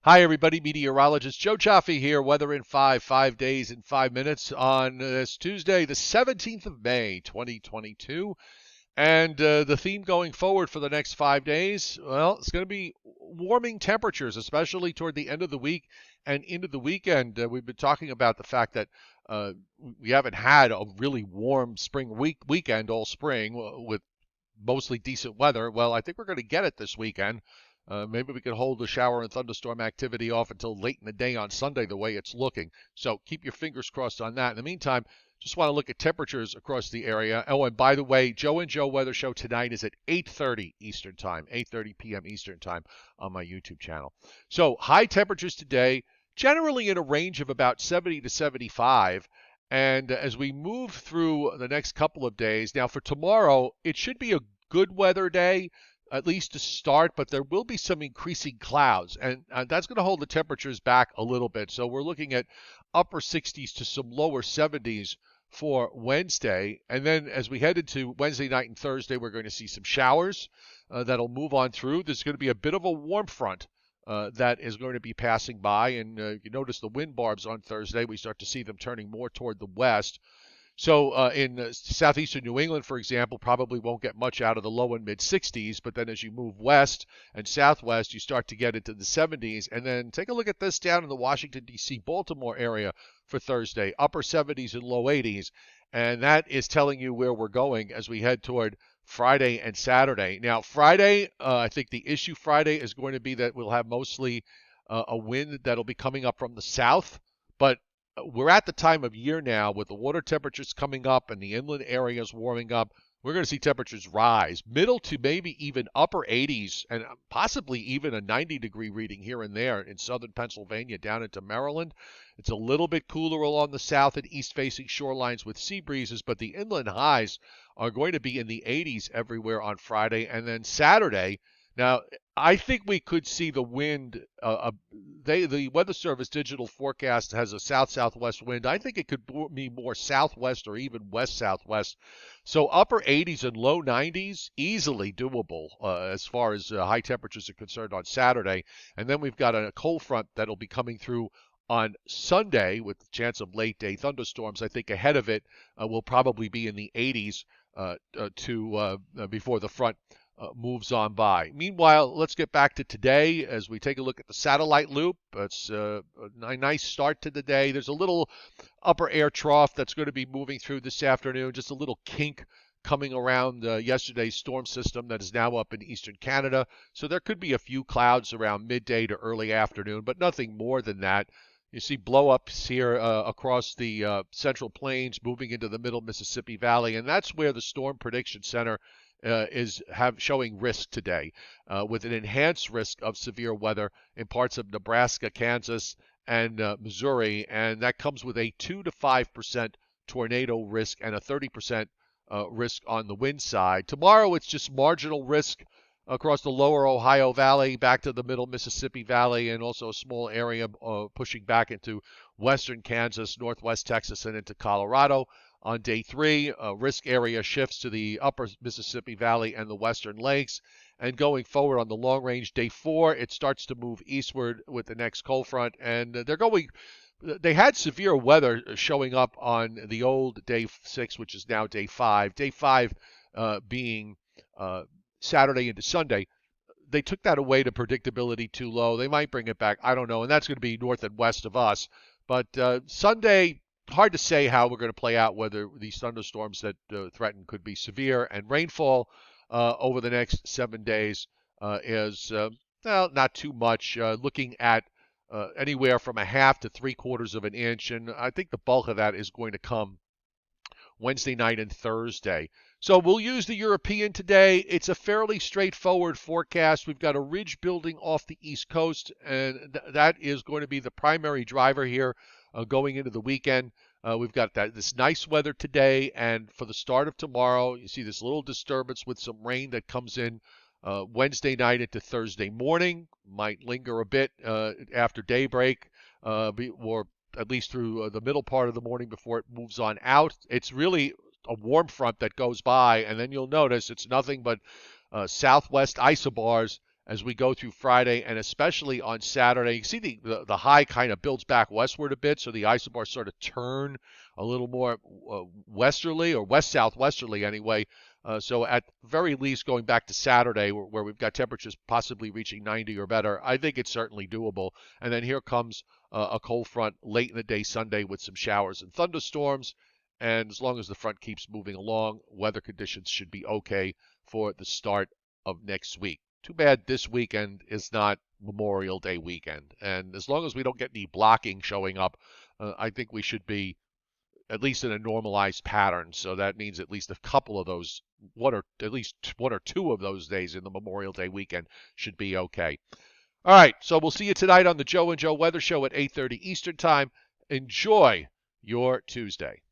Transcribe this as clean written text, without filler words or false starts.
Hi, everybody. Meteorologist Joe Chaffee here. Weather in 5 days in 5 minutes on this Tuesday, the 17th of May, 2022. And the theme going forward for the next 5 days, well, it's going to be warming temperatures, especially toward the end of the week and into the weekend. We've been talking about the fact that uh, we haven't had a really warm spring weekend all spring with mostly decent weather. Well, I think we're going to get it this weekend. Maybe we could hold the shower and thunderstorm activity off until late in the day on Sunday, the way it's looking. So keep your fingers crossed on that. In the meantime, just want to look at temperatures across the area. Oh, and by the way, Joe and Joe Weather Show tonight is at 8:30 Eastern Time, 8:30 p.m. Eastern Time on my YouTube channel. So high temperatures today, generally in a range of about 70 to 75. And as we move through the next couple of days, now for tomorrow, it should be a good weather day, at least to start, but there will be some increasing clouds, and that's going to hold the temperatures back a little bit. So we're looking at upper 60s to some lower 70s for Wednesday. And then as we head into Wednesday night and Thursday, we're going to see some showers that'll move on through. There's going to be a bit of a warm front that is going to be passing by. And you notice the wind barbs on Thursday. We start to see them turning more toward the west. So in southeastern New England, for example, probably won't get much out of the low and mid 60s. But then as you move west and southwest, you start to get into the 70s. And then take a look at this down in the Washington, D.C., Baltimore area for Thursday, upper 70s and low 80s. And that is telling you where we're going as we head toward Friday and Saturday. Now, Friday, I think the issue Friday is going to be that we'll have mostly a wind that'll be coming up from the south. But we're at the time of year now with the water temperatures coming up and the inland areas warming up. We're going to see temperatures rise, middle to maybe even upper 80s, and possibly even a 90-degree reading here and there in southern Pennsylvania down into Maryland. It's a little bit cooler along the south and east-facing shorelines with sea breezes, but the inland highs are going to be in the 80s everywhere on Friday. And then Saturday, now, I think we could see the wind. The Weather Service digital forecast has a south-southwest wind. I think it could be more southwest or even west-southwest. So upper 80s and low 90s, easily doable as far as high temperatures are concerned on Saturday. And then we've got a cold front that'll be coming through on Sunday with the chance of late-day thunderstorms. I think ahead of it will probably be in the 80s before the front moves on by. Meanwhile, let's get back to today as we take a look at the satellite loop. It's a nice start to the day. There's a little upper air trough that's going to be moving through this afternoon, just a little kink coming around yesterday's storm system that is now up in eastern Canada. So there could be a few clouds around midday to early afternoon, but nothing more than that. You see blow-ups here across the Central Plains moving into the middle Mississippi Valley, and that's where the Storm Prediction Center is showing risk today, with an enhanced risk of severe weather in parts of Nebraska, Kansas, and Missouri, and that comes with a 2 to 5% tornado risk and a 30% risk on the wind side. Tomorrow, it's just marginal risk across the lower Ohio Valley, back to the middle Mississippi Valley, and also a small area pushing back into western Kansas, northwest Texas, and into Colorado. On day 3, risk area shifts to the upper Mississippi Valley and the western lakes. And going forward on the long range, day 4, it starts to move eastward with the next cold front. And they had severe weather showing up on the old day 6, which is now day 5. Day 5 being Saturday into Sunday. They took that away to predictability too low. They might bring it back. I don't know. And that's going to be north and west of us. But Sunday, hard to say how we're going to play out, whether these thunderstorms that threaten could be severe, and rainfall over the next 7 days is well, not too much. Looking at anywhere from a half to 3/4 of an inch, and I think the bulk of that is going to come Wednesday night and Thursday. So we'll use the European today. It's a fairly straightforward forecast. We've got a ridge building off the East Coast, and that is going to be the primary driver here going into the weekend. We've got this nice weather today, and for the start of tomorrow, you see this little disturbance with some rain that comes in Wednesday night into Thursday morning. Might linger a bit after daybreak, or at least through the middle part of the morning before it moves on out. It's really a warm front that goes by, and then you'll notice it's nothing but southwest isobars as we go through Friday and especially on Saturday. You see the high kind of builds back westward a bit, so the isobars sort of turn a little more westerly or west-southwesterly anyway. So at very least going back to Saturday where we've got temperatures possibly reaching 90 or better, I think it's certainly doable. And then here comes a cold front late in the day Sunday with some showers and thunderstorms. And as long as the front keeps moving along, weather conditions should be okay for the start of next week. Too bad this weekend is not Memorial Day weekend. And as long as we don't get any blocking showing up, I think we should be at least in a normalized pattern. So that means at least a couple of those, at least one or two of those days in the Memorial Day weekend should be okay. All right, so we'll see you tonight on the Joe and Joe Weather Show at 8:30 Eastern Time. Enjoy your Tuesday.